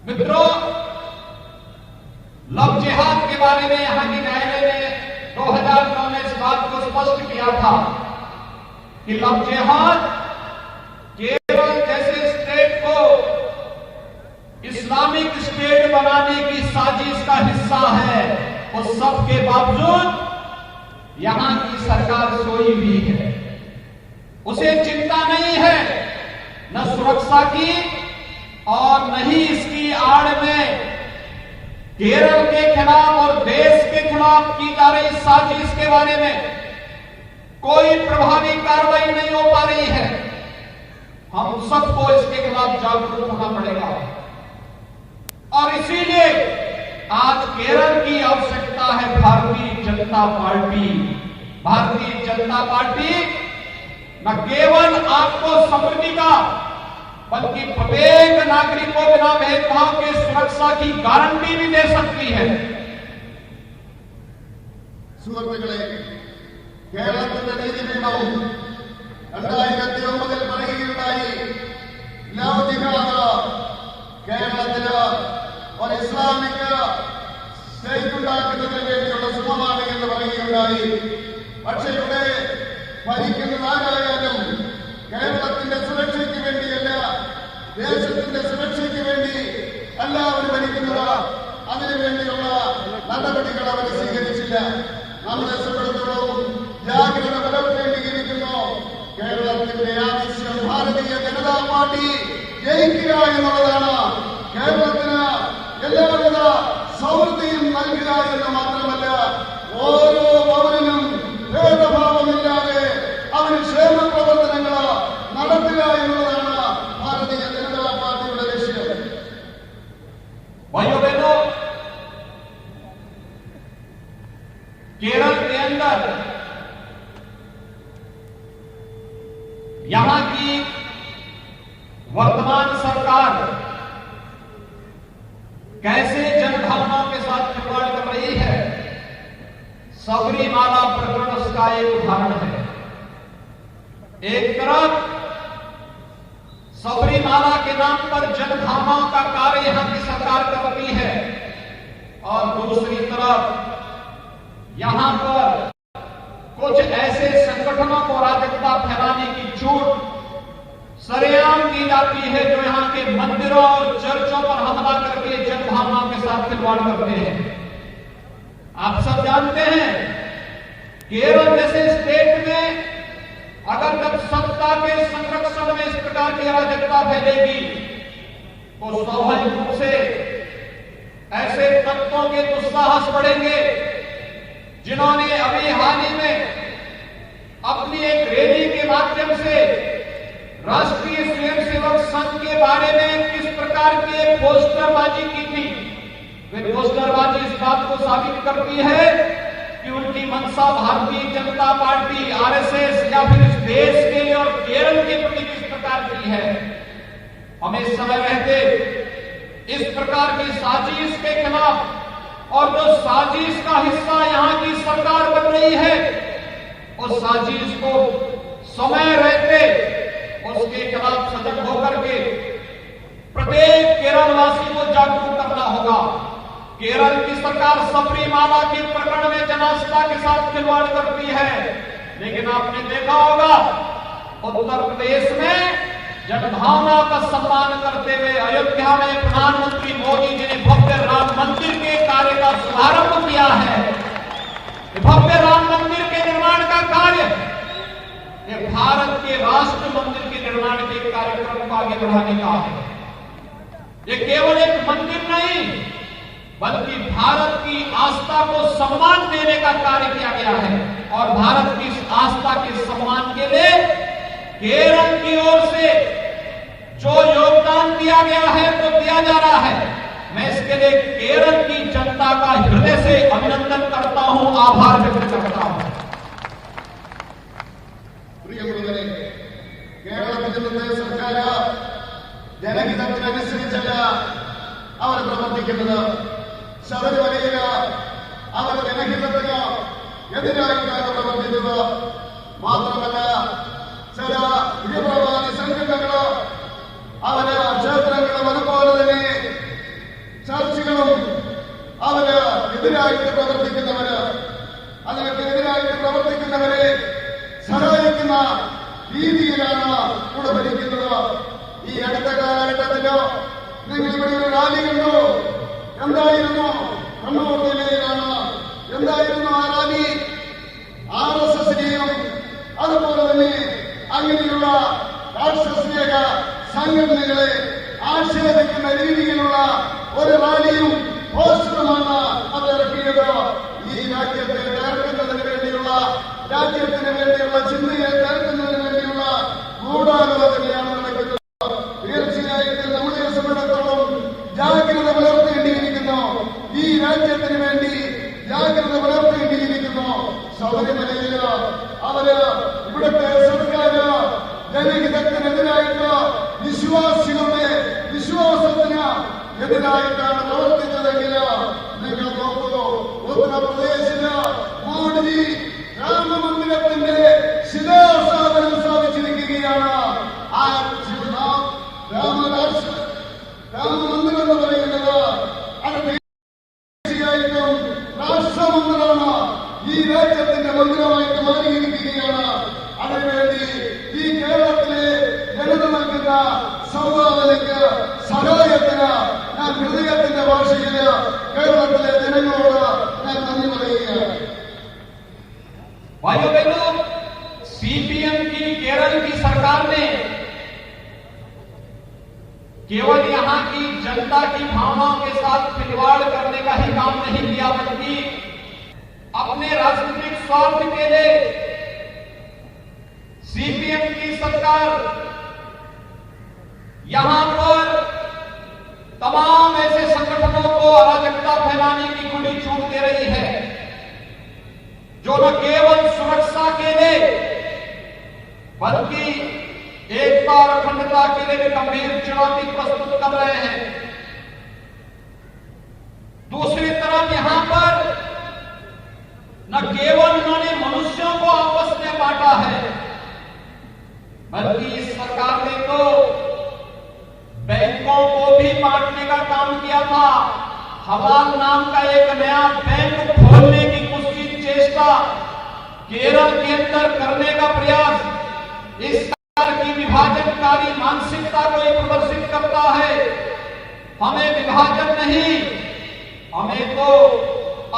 मित्रों, लव जिहाद के बारे में यहां की न्यायालय ने 2009 में इस बात को स्पष्ट किया था कि लव जिहाद केरल जैसे स्टेट को इस्लामिक स्टेट बनाने की साजिश का हिस्सा है। उस सब के बावजूद यहां की सरकार सोई हुई है। उसे चिंता नहीं है न सुरक्षा की और न ही इसकी आड़ में केरल के खिलाफ और देश के खिलाफ की जा रही साजिश के बारे में कोई प्रभावी कार्रवाई नहीं हो पा रही है। हम सबको इसके खिलाफ जागरूक होना पड़ेगा और इसीलिए आज केरल की आवश्यकता है भारतीय जनता पार्टी। भारतीय जनता पार्टी न केवल आपको समृद्धि का बल्कि प्रत्येक नागरिक को बिना भेदभाव के सुरक्षा की गारंटी भी दे सकती है। സുഹൃത്തുക്കളെ, കേരളത്തിന്റെ നീതിപീഠവും 2009 പറയുകയുണ്ടായി, ലവ് ജിഹാദ് കേരളത്തില് ഒരു ഇസ്ലാമിക് സ്റ്റേറ്റ് ഉണ്ടാക്കുന്നതിന് വേണ്ടിയുള്ള ശ്രമമാണ് എന്ന് പറയുകയുണ്ടായി. പക്ഷേ ഇവിടെ ഭരിക്കുന്നതാരായാലും കേരളത്തിന്റെ സുരക്ഷയ്ക്ക് വേണ്ടിയല്ല, ദേശത്തിന്റെ സുരക്ഷയ്ക്ക് വേണ്ടി അല്ല അവർ ഭരിക്കുന്നത്. അതിനുവേണ്ടിയുള്ള നടപടികൾ അവർ സ്വീകരിച്ചില്ല. നമ്മളെ സംബന്ധിച്ചിടത്തോളം ജാഗ്രത പുലർത്തേണ്ടിയിരിക്കുന്നു. കേരളത്തിന്റെ ആവശ്യം ഭാരതീയ ജനതാ പാർട്ടി ജയിക്കുക എന്നുള്ളതാണ്. കേരളത്തിന് എല്ലാവിധ സമൃദ്ധിയും നൽകുക എന്ന് മാത്രമല്ല, ഓരോ പൗരനും ഭേദഭാവമില്ലാതെ അവന് ക്ഷേമ പ്രവർത്തനങ്ങൾ നടത്തുക എന്നുള്ളതാണ് भारतीय जनता पार्टी का लक्ष्य। भाइयों बहनों, केरल के अंदर यहां की वर्तमान सरकार कैसे जनभावनाओं के साथ खिलवाड़ कर रही है, सबरीमाला प्रकरण उसका एक उदाहरण है। एक तरफ सबरीमाला के नाम पर जनभावनाओं का कार्य यहां की सरकार करती है और दूसरी तरफ यहां पर कुछ ऐसे संगठनों को अराजकता फैलाने की छूट सरेआम दी जाती है जो यहां के मंदिरों और चर्चों पर हमला करके जनभावनाओं के साथ खिलवाड़ करते हैं। आप सब जानते हैं, केरल जैसे स्टेट में अगर जब सत्ता के संरक्षण में इस प्रकार की अराजकता फैलेगी तो स्वाभाविक रूप से ऐसे तत्वों के दुस्साहस बढ़ेंगे जिन्होंने अभी हाल ही में अपनी एक रैली के माध्यम से राष्ट्रीय स्वयंसेवक संघ के बारे में किस प्रकार की पोस्टरबाजी की थी। वे पोस्टरबाजी इस बात को साबित करती है कि उनकी मंशा भारतीय जनता पार्टी, आरएसएस या फिर इस देश के लिए और केरल के प्रति किस प्रकार की है। हमें समय रहते इस प्रकार की साजिश के खिलाफ और जो साजिश का हिस्सा यहां की सरकार बन रही है, उस साजिश को समय रहते उसके खिलाफ सजग होकर के प्रत्येक केरलवासी को जागरूक करना होगा। केरल की सरकार सबरीमाला के प्रकरण में जनास्था के साथ खिलवाड़ करती है, लेकिन आपने देखा होगा उत्तर प्रदेश में जनभावना का सम्मान करते हुए अयोध्या में प्रधानमंत्री मोदी जी ने भव्य राम मंदिर के कार्य का शुभारंभ किया है। भव्य राम मंदिर के निर्माण का कार्य ये भारत के राष्ट्र मंदिर के निर्माण के कार्यक्रम को आगे बढ़ाने का है। ये केवल एक मंदिर नहीं बल्कि भारत की आस्था को सम्मान देने का कार्य किया गया है और भारत की इस आस्था के सम्मान के लिए केरल की ओर से जो योगदान दिया गया है तो दिया जा रहा है। मैं इसके लिए केरल की जनता का हृदय से अभिनंदन करता हूं, आभार व्यक्त करता हूं। പ്രിയമുള്ളവരെ, കേരളത്തിലെ സർക്കാർ ജനഹിതത്തിനനുസരിച്ചല്ല അവർ പ്രവർത്തിക്കുന്നത്. ശബരിമലയിൽ അവർ ജനഹിതത്തിന് എതിരായിട്ടാണ് പ്രവർത്തിച്ചത്. മാത്രമല്ല, ചില തീവ്രവാദി സംഘടനകൾ അവര് ക്ഷേത്രങ്ങളും അതുപോലെ തന്നെ അവസരത്തിലോ നിങ്ങൾ ഇവിടെ ഒരു റാലി കണ്ടു. എന്തായിരുന്നു? കണ്ണൂർ ജില്ലയിലാണ്. എന്തായിരുന്നു ആ റാലി? RSSനെയും അതുപോലെ തന്നെ അങ്ങനെയുള്ള രാഷ്ട്രീയ സംഘടനകളെ ആക്ഷേപിക്കുന്ന രീതിയിലുള്ള ഒരു റാലിയും പോസ്റ്ററുമാണ് അത് ഇറക്കിയത്. ഈ രാജ്യത്തെ തകർക്കുന്നതിന് വേണ്ടിയുള്ള, രാജ്യത്തിന് വേണ്ടിയുള്ള ചിന്തയെ തകർക്കുന്നതിന് വേണ്ടിയുള്ള ഗൂഢാലോചനയാണ് നടക്കുന്നത്. തീർച്ചയായിട്ടും നമ്മളെ സംബന്ധിച്ചിടത്തോളം ജാഗ്രത പുലർത്തേണ്ടിയിരിക്കുന്നു. ഈ രാജ്യത്തിന് വേണ്ടി ജാഗ്രത പുലർത്തേണ്ടിയിരിക്കുന്നു. ശബരിമലയിൽ അവര് ഇവിടുത്തെ സർക്കാർ ജനഹിതത്തിനെതിരായിട്ട് വിശ്വാസികളുടെ വിശ്വാസത്തിന് എതിരായിട്ടാണ് പ്രവർത്തിച്ചതെങ്കിൽ നിങ്ങൾ നോക്കൂ, ഉത്തർപ്രദേശില് മോഡിജി രാമമന്ദിരത്തിന്റെ ശിലാസ്ഥാപനം സ്ഥാപിച്ചിരിക്കുകയാണ്. ആ രാമമന്ദിരം എന്ന് പറയുന്നത് അത് തീർച്ചയായിട്ടും രാഷ്ട്രമന്ദിരമാണ്. ഈ രാജ്യത്തിന്റെ മന്ദിരമായിട്ട് മാറിയിരിക്കുകയാണ്. അതിനുവേണ്ടി ഈ കേരളത്തിലെ ജനത നൽകുന്ന സംഭാവനയ്ക്ക്, സഹായത്തിന് ഞാൻ ഹൃദയത്തിന്റെ ഭാഷയിൽ കേരളത്തിലെ ജനങ്ങളോട് ഞാൻ നന്ദി പറയുകയാണ്. भाइयों बहनों, CPM की केरल की सरकार ने केवल यहां की जनता की भावनाओं के साथ खिलवाड़ करने का ही काम नहीं किया, बल्कि अपने राजनीतिक स्वार्थ के लिए CPM की सरकार यहां पर तमाम ऐसे संगठनों को अराजकता फैलाने की खुली छूट दे रही है, जो न केवल सुरक्षा के लिए बल्कि एकता और अखंडता के लिए भी गंभीर चुनौती प्रस्तुत कर रहे हैं। दूसरी तरफ यहां पर न केवल उन्होंने मनुष्यों को आपस में बांटा है, बल्कि इस सरकार ने तो बैंकों को भी बांटने का काम किया था। हवाल नाम का एक नया बैंक खोलने की कुछ चेष्टा केरल के अंदर करने का प्रयास इस सरकार की विभाजनकारी मानसिकता को प्रदर्शित करता है। हमें विभाजन नहीं, हमें तो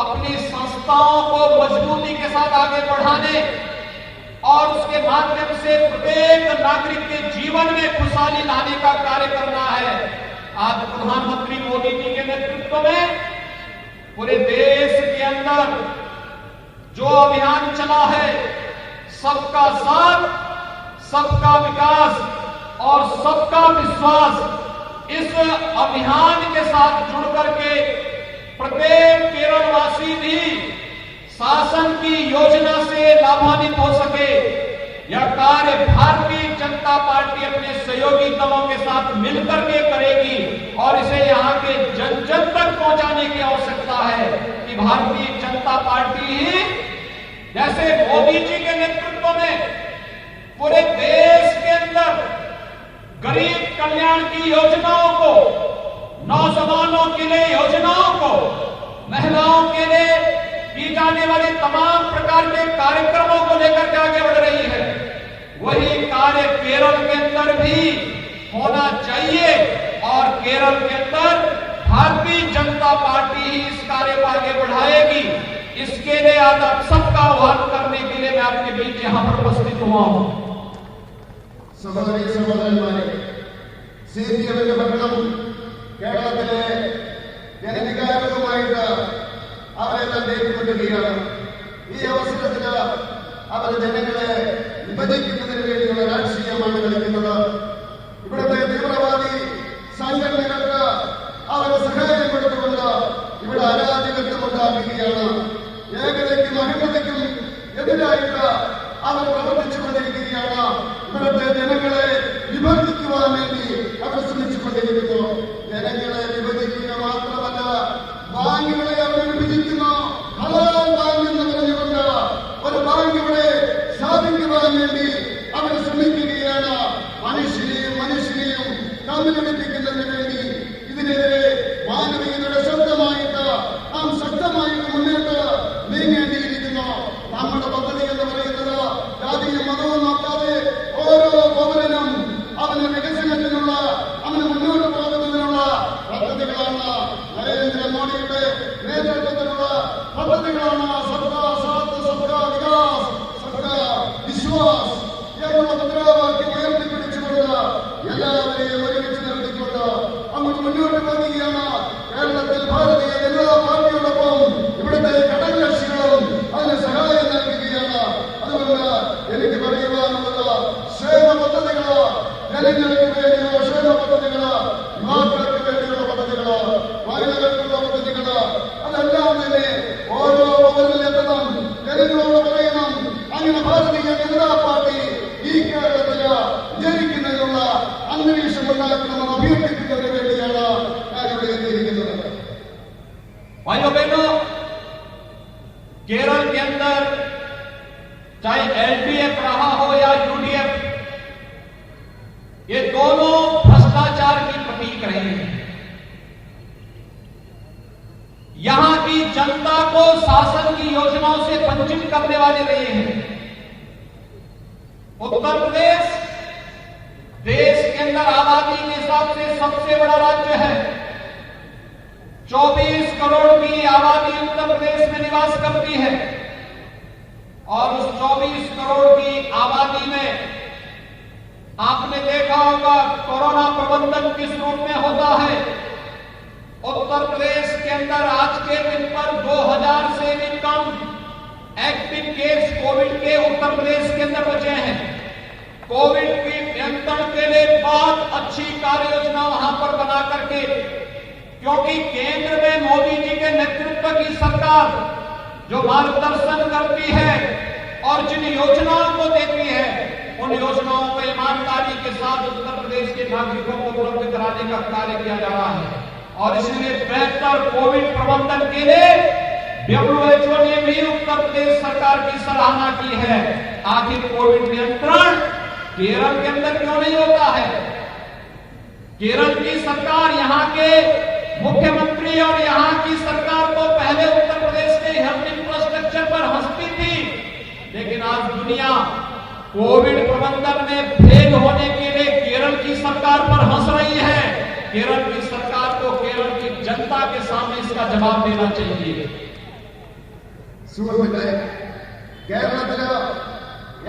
अपनी संस्थाओं को मजबूती के साथ आगे बढ़ाने और उसके माध्यम से प्रत्येक नागरिक के जीवन में खुशहाली लाने का कार्य करना है। आज प्रधानमंत्री मोदी जी के नेतृत्व में पूरे देश के अंदर जो अभियान चला है, सबका साथ, सबका विकास और सबका विश्वास, इस अभियान के साथ जुड़ करके प्रत्येक केरलवासी भी शासन की योजना से लाभान्वित हो सके। यह कार्य भारतीय जनता पार्टी अपने सहयोगी दलों के साथ मिलकर के करेगी और इसे यहाँ के जन जन तक पहुंचाने की आवश्यकता है कि भारतीय जनता पार्टी ही जैसे मोदी जी के नेतृत्व में पूरे देश के अंदर गरीब कल्याण की योजनाओं को, नौजवानों के लिए योजनाओं को, महिलाओं के लिए की जाने वाली तमाम प्रकार के कार्यक्रमों को लेकर के आगे बढ़ रही है। वही कार्य केरल के अंदर भी होना चाहिए और केरल के अंदर भारतीय जनता पार्टी ही इस कार्य को आगे बढ़ाएगी। इसके लिए आज आप सबका आह्वान करने के लिए मैं आपके बीच यहां पर उपस्थित हुआ हूं। സഹോദരി സഹോദരന്മാരെ, CPMന്റെ ഭരണം കേരളത്തിലെ ജനവികാരവുമായിട്ട് അവരെ തന്നെ ഏറ്റുമുട്ടുകയാണ്. ഈ അവസരത്തിൽ അവർ ജനങ്ങളെ വിഭജിക്കുന്നതിന് വേണ്ടിയുള്ള രാഷ്ട്രീയമാണ് കളിക്കുന്നത്. ഇവിടുത്തെ തീവ്രവാദി സംഘടനകൾക്ക് അവരെ സഹായം കൊടുത്തുകൊണ്ട് ഇവിടെ അരാജകത്വം ഉണ്ടാക്കുകയാണ്. ഏകതയ്ക്കും അഹിംസയ്ക്കും എതിരായിട്ട് അവർ പ്രവർത്തിച്ചുകൊണ്ടിരിക്കുകയാണ്. ഇവിടുത്തെ ജനങ്ങളെ വിഭജിക്കുവാൻ വേണ്ടി അവർ ശ്രമിച്ചുകൊണ്ടിരിക്കുന്നു. ജനങ്ങളെ വിഭജിക്കുക മാത്രമല്ല, ബാങ്കുകളെ അവർ വിഭജിക്കുന്നു. ഹലാൽ ബാങ്ക് എന്ന് പറഞ്ഞുകൊണ്ട് ഒരു ബാങ്ക് ഇവിടെ സ്ഥാപിക്കുവാൻ വേണ്ടി അവർ ശ്രമിക്കുകയാണ്. മനുഷ്യനെയും തമ്മിലടിപ്പിക്കുന്നതിന് വേണ്ടി ഇതിനെതിരെ മാനവികതയുടെ ശബ്ദമായിട്ട് നാം ശക്തമായിട്ട് മുന്നോട്ട് നീങ്ങേണ്ടിയിരിക്കുന്നു. നമ്മുടെ പദ്ധതി എന്ന് പറയുന്നത് ജാതിയും മതവും നോക്കാതെ ഓരോ പൗരനും അവന് വികസനത്തിനുള്ള, അവന് മുന്നോട്ട് നേതൃത്വത്തിലുള്ള പദ്ധതികളാണ് സബ്കാ സാത്ത്, സബ്കാ വികാസ്, സബ്കാ വിശ്വാസ് എന്നുള്ള മുദ്രാവാക്യം ഉയർത്തിപ്പിടിച്ചുകൊണ്ട് എല്ലാവരെയും ഒരുമിച്ച് നിർത്തിക്കൊണ്ട് അങ്ങോട്ട് മുന്നോട്ട് പോകുകയാണ്. കേരളത്തിൽ ഭാരതീയ ജനതാ പാർട്ടിയോടൊപ്പം ഇവിടുത്തെ ഘടകകക്ഷികളും അതിന് സഹായം നൽകുകയാണ്. അതുകൊണ്ട് എനിക്ക് പറയുവാനുള്ളത് ക്ഷേമ പദ്ധതികള്, ജനങ്ങൾക്ക് വേണ്ടിയുള്ള ക്ഷേമ പദ്ധതികള്, യുവാക്കൾക്ക് വേണ്ടിയുള്ള പദ്ധതികള്, മഹിളകൾക്കുള്ള പദ്ധതികള്, അതെല്ലാം തന്നെ ഓരോ പദ്ധതിയിലെത്തണം, ജനങ്ങളോട് പറയണം. അങ്ങനെ ഭാരതീയ ജനതാ പാർട്ടി ഈ കേരളത്തില് വിജയിക്കുന്നതിനുള്ള അന്തരീക്ഷം ഉണ്ടാക്കണമെന്ന് അഭ്യർത്ഥിക്കുന്നതിന് വേണ്ടിയാണ് ഞാനിവിടെ എത്തിയിരിക്കുന്നത്. भाइयों बहनों, केरल के अंदर चाहे एलडीएफ रहा हो या यूडीएफ, ये दोनों भ्रष्टाचार की प्रतीक रहे हैं। यहां की जनता को शासन की योजनाओं से वंचित करने वाले रहे हैं। उत्तर प्रदेश देश के अंदर आबादी के हिसाब से सबसे बड़ा राज्य है। 24 करोड़ की आबादी उत्तर प्रदेश में निवास करती है और उस 24 करोड़ की आबादी में आपने देखा होगा कोरोना प्रबंधन किस रूप में होता है। उत्तर प्रदेश के अंदर आज के दिन पर 2000 से भी कम एक्टिव केस कोविड के उत्तर प्रदेश के अंदर बचे हैं। कोविड की नियंत्रण के लिए बहुत अच्छी कार्य योजना वहां पर बना करके, क्योंकि केंद्र में मोदी जी के नेतृत्व की सरकार जो मार्गदर्शन करती है और जिन योजनाओं को देती है, उन योजनाओं को ईमानदारी के साथ उत्तर प्रदेश के नागरिकों को उपलब्ध कराने का कार्य किया जा रहा है। और इसलिए बेहतर कोविड प्रबंधन के लिए WHO ने भी उत्तर प्रदेश सरकार की सराहना की है। आखिर कोविड नियंत्रण केरल के अंदर क्यों नहीं होता है? केरल की सरकार, यहाँ के मुख्यमंत्री और यहाँ की सरकार तो पहले उत्तर प्रदेश के हेल्थ इंफ्रास्ट्रक्चर पर हंसती थी, लेकिन आज दुनिया कोविड प्रबंधन में फेल होने के लिए केरल की सरकार पर हंस रही है। केरल की सरकार को केरल की जनता के सामने इसका जवाब देना चाहिए। സുഹൃത്തുക്കളെ, കേരളത്തില്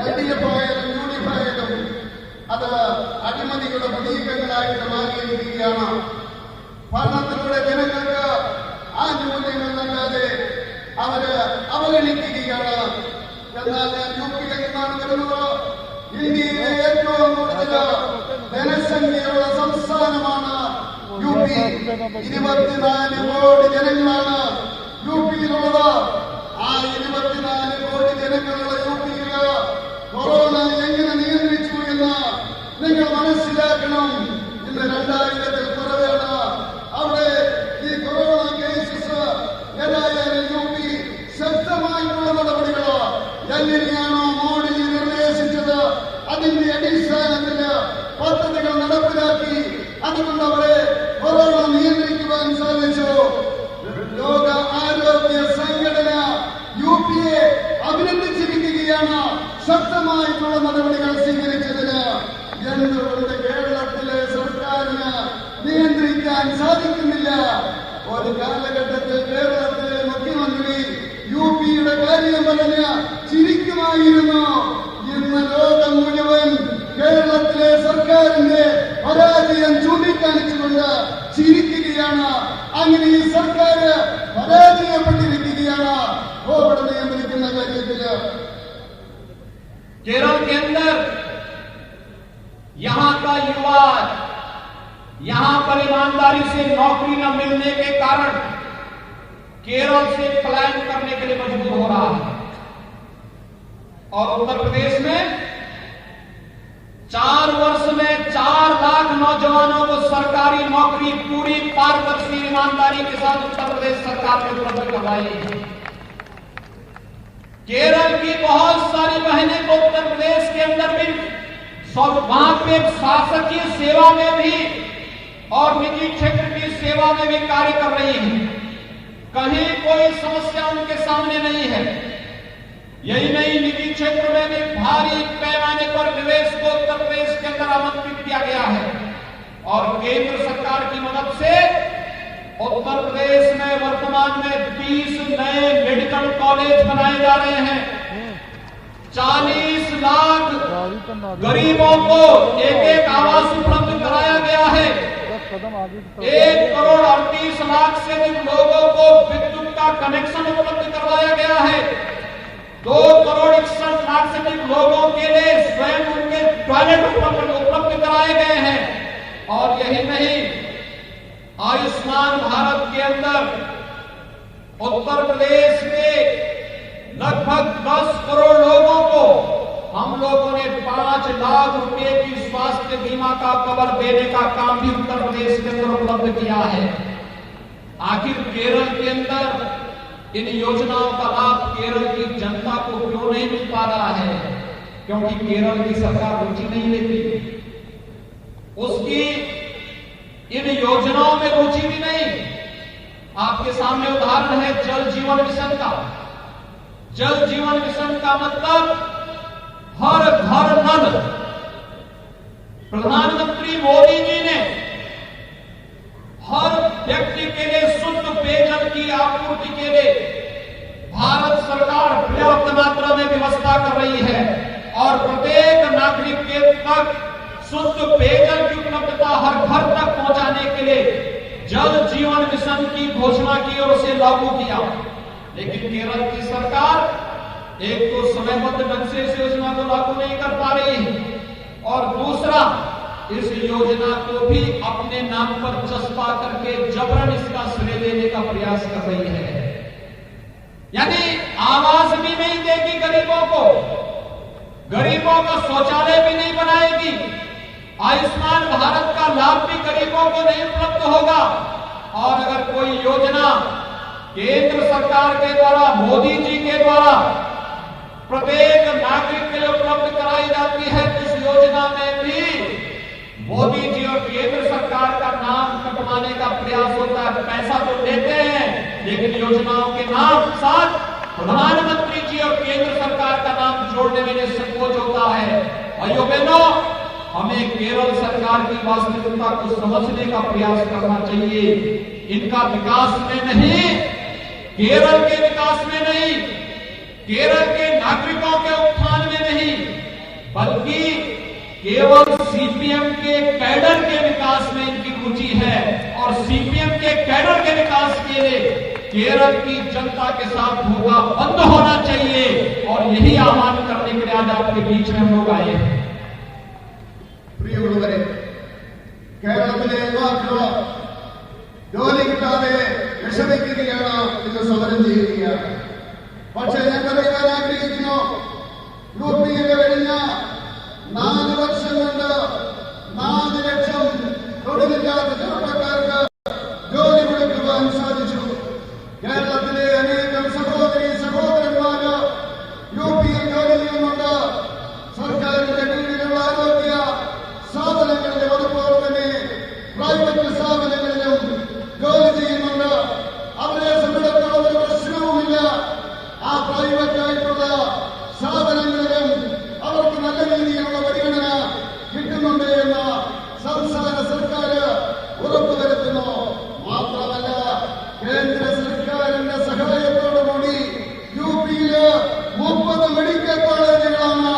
LDF ആയാലും UDF ആയാലും അത് അഴിമതിയുടെ പ്രതീകങ്ങളായിട്ട് മാറിയിരിക്കുകയാണ്. ഭരണത്തിലൂടെ ജനങ്ങൾക്ക് ആനുകൂല്യങ്ങളല്ലാതെ അവര് അവഗണിക്കുകയാണ്. എന്നാൽ ഞാൻ യുപിയിൽ നിന്നാണ് വരുന്നത്. ഇന്ത്യയിലെ ഏറ്റവും കൂടുതൽ ജനസംഖ്യയുള്ള സംസ്ഥാനമാണ് UP. 24 കോടി ജനങ്ങളാണ് UPയിലുള്ളത്. ആ 24 കോടി ജനങ്ങളുള്ള UPയില് കൊറോണ എങ്ങനെ നിയന്ത്രിച്ചു എന്ന് നിങ്ങൾ മനസ്സിലാക്കണം. ഇന്ന് 2000-ൽ കുറവാണ്. അവിടെ ഈ കൊറോണ കേസസ് ഏതായാലും UP ശക്തമായിട്ടുള്ള നടപടികള് എങ്ങനെയാണോ മോഡി നിർദ്ദേശിച്ചത് അതിന്റെ അടിസ്ഥാനത്തില് പദ്ധതികൾ നടപ്പിലാക്കി. അതുകൊണ്ട് അവരെ കൊറോണ നിയന്ത്രിക്കുവാൻ സാധിച്ചു. ലോക ആരോഗ്യ സംഘടന UPയെ അഭിനന്ദിച്ചിരിക്കുകയാണ് ശക്തമായിട്ടുള്ള നടപടികൾ സ്വീകരിച്ചതിന്. എന്തുകൊണ്ട് കേരളത്തിലെ സർക്കാരിന് നിയന്ത്രിക്കാൻ സാധിക്കുന്നില്ല? ഒരു കാലഘട്ടത്തിൽ കേരളത്തിലെ മുഖ്യമന്ത്രി UPയുടെ കാര്യം പറഞ്ഞ് ചിരിക്കുമായിരുന്നു. ഇന്ന് ലോകം മുഴുവൻ കേരളത്തിലെ സർക്കാരിന്റെ പരാജയം ചൂണ്ടിക്കാണിച്ചുകൊണ്ട് ചിരിക്കുകയാണ്. അങ്ങനെ ഈ സർക്കാർ പരാജയപ്പെട്ടിരിക്കുകയാണ് കോവിഡ് നിയന്ത്രിക്കുന്ന കാര്യത്തില്. केरल के अंदर यहां का युवा यहां पर ईमानदारी से नौकरी न मिलने के कारण केरल से पलायन करने के लिए मजबूर हो रहा है। और उत्तर प्रदेश में 4 वर्ष में 4 लाख नौजवानों को सरकारी नौकरी पूरी पारदर्शी ईमानदारी के साथ उत्तर प्रदेश सरकार ने उपलब्ध करवाई है। केरल की बहुत सारी बहनें को उत्तर प्रदेश के अंदर भी वहां पे शासकीय सेवा में भी और निजी क्षेत्र की सेवा में भी कार्य कर रही हैं। कहीं कोई समस्या उनके सामने नहीं है। यही नहीं, निजी क्षेत्र में भी भारी पैमाने पर निवेश को उत्तर प्रदेश के अंदर आमंत्रित किया गया है। और केंद्र सरकार की मदद से उत्तर प्रदेश में वर्तमान राजस्थान में 30 नए मेडिकल कॉलेज बनाए जा रहे हैं। 40 लाख गरीबों को एक आवास उपलब्ध कराया गया है। 1 करोड़ 38 लाख से अधिक लोगों को विद्युत का कनेक्शन उपलब्ध करवाया गया है। 2 करोड़ 61 लाख से अधिक लोगों के लिए स्वयं उनके टॉयलेट उपलब्ध कराए गए हैं। और यही नहीं, आयुष्मान भारत के अंदर उत्तर प्रदेश के लगभग 10 करोड़ लोगों को हम लोगों ने 5 लाख रुपए की स्वास्थ्य बीमा का कवर देने का काम भी उत्तर प्रदेश के अंदर उपलब्ध किया है। आखिर केरल के अंदर इन योजनाओं का लाभ केरल की जनता को क्यों नहीं मिल पा रहा है? क्योंकि केरल की सरकार रुचि नहीं लेती, उसकी इन योजनाओं में रुचि भी नहीं। आपके सामने उदाहरण है जल जीवन मिशन का। जल जीवन मिशन का मतलब हर घर नल। प्रधानमंत्री मोदी जी ने हर व्यक्ति के लिए शुद्ध पेयजल की आपूर्ति के लिए भारत सरकार पर्याप्त मात्रा में व्यवस्था कर रही है और प्रत्येक नागरिक के तक शुद्ध पेयजल की उपलब्धता हर घर तक पहुंचाने के लिए जल जीवन मिशन की घोषणा की और उसे लागू किया। लेकिन केरल की सरकार एक तो समयबद्ध ढंग से इस योजना को लागू नहीं कर पा रही है और दूसरा इस योजना को भी अपने नाम पर चस्पा करके जबरन इसका श्रेय लेने का प्रयास कर रही है। यानी आवास भी नहीं देगी गरीबों को, गरीबों का शौचालय भी नहीं बनाएगी, आयुष्मान भारत का लाभ भी गरीबों को नहीं उपलब्ध होगा। और अगर कोई योजना केंद्र सरकार के द्वारा, मोदी जी के द्वारा प्रत्येक नागरिक के लिए उपलब्ध कराई जाती है तो इस योजना में भी मोदी जी और केंद्र सरकार का नाम कटवाने का प्रयास होता है। पैसा तो देते हैं लेकिन योजनाओं के नाम साथ प्रधानमंत्री जी और केंद्र सरकार का नाम जोड़ने में संकोच होता है। भाइयों बहनों, हमें केरल सरकार की वास्तविकता को समझने का प्रयास करना चाहिए। इनका विकास में नहीं, केरल के विकास में नहीं, केरल के नागरिकों के उत्थान में नहीं, बल्कि केवल सीपीएम के कैडर के विकास में इनकी रुचि है। और सीपीएम के कैडर के विकास के लिए केरल की जनता के साथ होगा बंद होना चाहिए। और यही आह्वान करने के लिए आज आपके बीच में हम लोग आए हैं। പ്രിയമുള്ളവരെ, കേരളത്തിലെ യുവാക്കൾ ജോലി കിട്ടാതെ വിഷമിക്കുകയാണ്, ഇന്ന് സമരം ചെയ്യുകയാണ്. പക്ഷേ ഞാൻ പറയാൻ ആഗ്രഹിക്കുന്നു, യുപിയിലെ കഴിഞ്ഞ 4 വർഷം കൊണ്ട് 4 ലക്ഷം തൊഴിലില്ലാത്ത ചെറുപ്പക്കാർക്ക് ജോലി കൊടുക്കുവാൻ സാധിച്ചു. കേരളത്തിലെ അനേകം സഹോദരി സഹോദരന്മാര് യുപിയിൽ ജോലി ചെയ്യുന്നുണ്ട്. സർക്കാരിന്റെ കീഴിലുള്ള ആരോഗ്യ സ്ഥാപനങ്ങളിലെ അതുപോലെ തന്നെ പ്രൈവറ്റ് സ്ഥാപനങ്ങളിലും ജോലി ചെയ്യുന്നുണ്ട്. അവരെ സംബന്ധിച്ചിടത്തോളം ഒരു പ്രശ്നവുമില്ല. ആ പ്രൈവറ്റ് ആയിട്ടുള്ള സ്ഥാപനങ്ങളിലും അവർക്ക് നല്ല രീതിയിലുള്ള പരിഗണന കിട്ടുന്നുണ്ട് എന്ന് സംസ്ഥാന സർക്കാർ ഉറപ്പുവരുത്തുന്നു. മാത്രമല്ല, കേന്ദ്ര സർക്കാരിന്റെ സഹായത്തോടുകൂടി യുപിയില് 30 മെഡിക്കൽ കോളേജുകളാണ്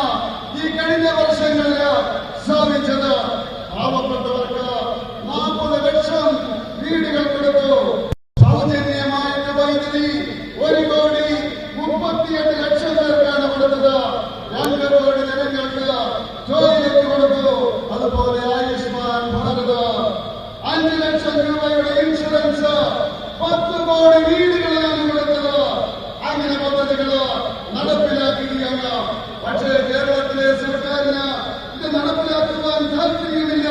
ഈ കഴിഞ്ഞ വർഷങ്ങളിൽ സ്ഥാപിച്ചത്. പാവപ്പെട്ടവർക്ക് 40 ലക്ഷം വീടുകൾ കൊടുത്തു. സൗജന്യമായിട്ട് വൈദ്യുതി 1,38 ലക്ഷം പേർക്കാണ് കൊടുത്തത്. 2 കോടി ജനങ്ങൾക്ക് ടോയ്ലറ്റ് കൊടുത്തു. അതുപോലെ ആയുഷ്മാൻ ഭാരത് 5 ലക്ഷം രൂപയുടെ ഇൻഷുറൻസ് 10 കോടി വീടുകളിലാണ് കൊടുത്തത്. അങ്ങനെ പദ്ധതികൾ നടപ്പിലാക്കുകയാണ്. പക്ഷേ കേരളത്തിലെ സർക്കാരിന് ഇത് നടപ്പിലാക്കുവാൻ താല്പര്യമില്ല.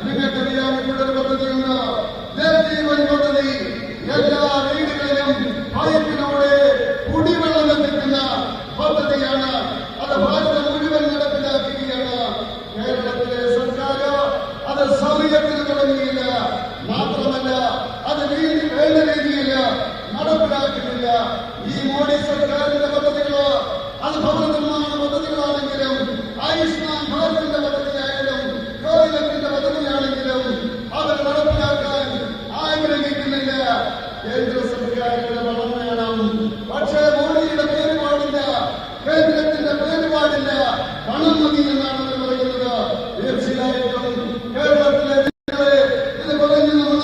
നിങ്ങൾക്കറിയാം, ഇവിടെ ഒരു പദ്ധതിയുണ്ട്, ജലജീവൻ പദ്ധതി. എല്ലാ വീടുകളിലും പൈപ്പിലൂടെ കുടിവെള്ളം എത്തിക്കുന്ന പദ്ധതിയാണ്. അത് ഭാരതം മുഴുവൻ നടപ്പിലാക്കുകയാണ്. കേരളത്തിലെ സർക്കാർ അത് സമയത്തിന് തുടങ്ങിയില്ല. മാത്രമല്ല, അത് വേണ്ട രീതിയിൽ നടപ്പിലാക്കുന്നില്ല. ഈ മോഡി സർക്കാരിന്റെ പദ്ധതികള് അത് ഭവന നിർമ്മാണ പദ്ധതികളാണെങ്കിലും ആയുഷ്മാൻ ഭാരതിന്റെ പദ്ധതിയായാലും ടോയ്ലറ്റിന്റെ പദ്ധതിയാണെങ്കിലും അവർ നടപ്പിലാക്കാൻ ആഗ്രഹിക്കുന്നില്ല. കേന്ദ്ര സർക്കാർ നേതാക്കളുടെ പണം വേണം. പക്ഷേ മോഡിയുടെ പേര് പാടില്ല, കേന്ദ്രത്തിന്റെ പേര് പാടില്ല, പണം മതി എന്നാണ് അവർ പറയുന്നത്. തീർച്ചയായിട്ടും കേരളത്തിലെ ജനങ്ങളെ ഇത് പറഞ്ഞു നമ്മൾ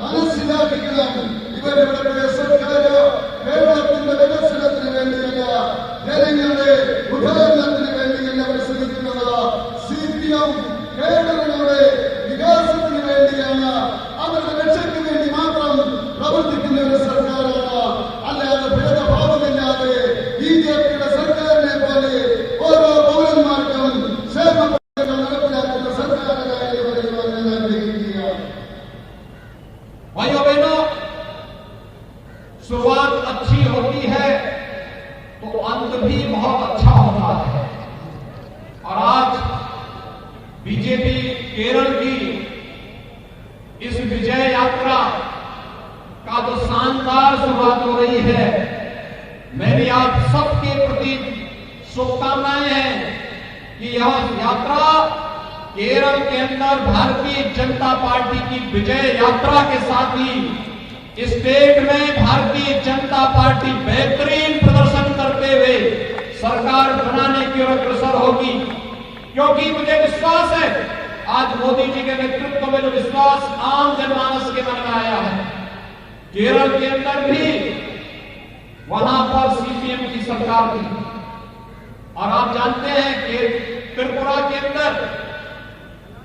മനസ്സിലാക്കിക്കണം. ഇവരുടെ സർക്കാർ കേരളത്തിന്റെ വികസനത്തിന് വേണ്ടിയല്ല, ജനങ്ങളുടെ ഉദാഹരണത്തിന് വേണ്ടിയല്ല പരിശ്രമിക്കുന്നത്. CPM കേരളങ്ങളുടെ വികാസത്തിന് വേണ്ടിയാണ്, അവരുടെ രക്ഷയ്ക്ക് വേണ്ടി മാത്രം പ്രവർത്തിക്കുന്ന ഒരു സർക്കാരാണ്. അല്ലാതെ ഭേദഭാവമില്ലാതെ BJPയുടെ സർക്കാരിനെ പോലെ ഓരോ പൗരന്മാർക്കും ക്ഷേമ പദ്ധതികൾ നടപ്പിലാക്കുന്ന സർക്കാരായി പറയുവാൻ ഞാൻ ആഗ്രഹിക്കുകയാണ്. भाइयों बहनों, शुरुआत अच्छी होती है तो अंत भी बहुत अच्छा होता है। और आज बीजेपी केरल की इस विजय यात्रा का जो शानदार शुरुआत हो रही है, मेरी आप सबके प्रति शुभकामनाएं हैं कि यह यात्रा केरल के अंदर भारतीय जनता पार्टी की विजय यात्रा के साथ ही स्टेट में भारतीय जनता पार्टी बेहतरीन प्रदर्शन करते हुए सरकार बनाने की ओर अग्रसर होगी। क्योंकि मुझे विश्वास है, आज मोदी जी के नेतृत्व में जो विश्वास आम जनमानस के मन में आया है, केरल के अंदर भी वहां पर CPM की सरकार थी। और आप जानते हैं कि त्रिपुरा के अंदर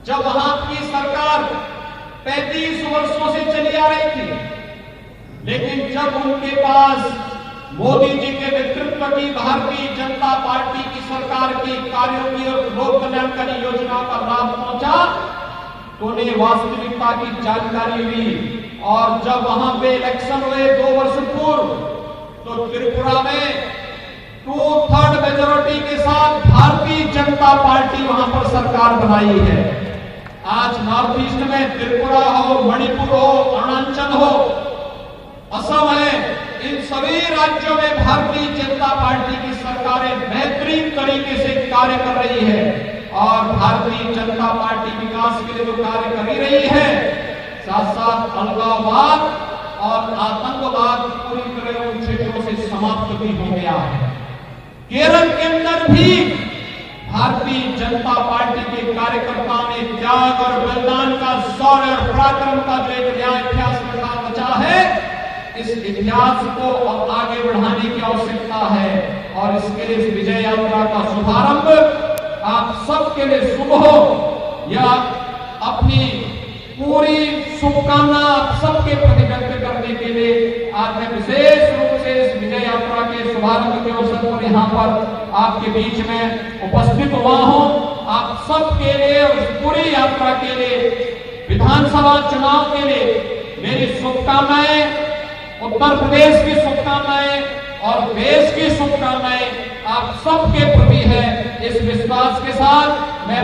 जब वहां की सरकार 35 वर्षों से चली आ रही थी, लेकिन जब उनके पास मोदी जी के नेतृत्व की भारतीय जनता पार्टी की सरकार के कार्यों की और लोक कल्याणकारी योजनाओं का लाभ पहुंचा, तो उन्हें वास्तविकता की जानकारी हुई। और जब वहां पे इलेक्शन हुए 2 वर्ष पूर्व, तो त्रिपुरा में 2/3 मेजोरिटी के साथ भारतीय जनता पार्टी वहां पर सरकार बनाई है। आज नॉर्थ ईस्ट में त्रिपुरा हो, मणिपुर हो, अरुणाचल हो, असम है, इन सभी राज्यों में भारतीय जनता पार्टी की सरकारें बेहतरीन तरीके से कार्य कर रही है। और भारतीय जनता पार्टी विकास के लिए जो कार्य कर ही रही है, साथ साथ अलगाववाद और आतंकवाद पूरी तरह उन क्षेत्रों से समाप्त भी हो गया है। केरल के अंदर भी भारतीय जनता पार्टी के कार्यकर्ताओं ने त्याग और बलिदान का शौर्य और पराक्रम का जो एक नया इतिहास रचा है, इस इतिहास को आगे बढ़ाने की आवश्यकता है। और इसके लिए इस विजय यात्रा का शुभारंभ आप सबके लिए शुभ हो, या अपनी पूरी शुभकामना आप सबके प्रति व्यक्त करने के लिए आज मैं विशेष रूप से इस विजय यात्रा के शुभारंभ के अवसर पर यहाँ पर आपके बीच में उपस्थित हुआ हूँ। आप सबके लिए और इस पूरी यात्रा के लिए, विधानसभा चुनाव के लिए मेरी शुभकामनाएं, उत्तर प्रदेश की शुभकामनाएं और देश की शुभकामनाएं आप सबके प्रति है। इस विश्वास के साथ मैं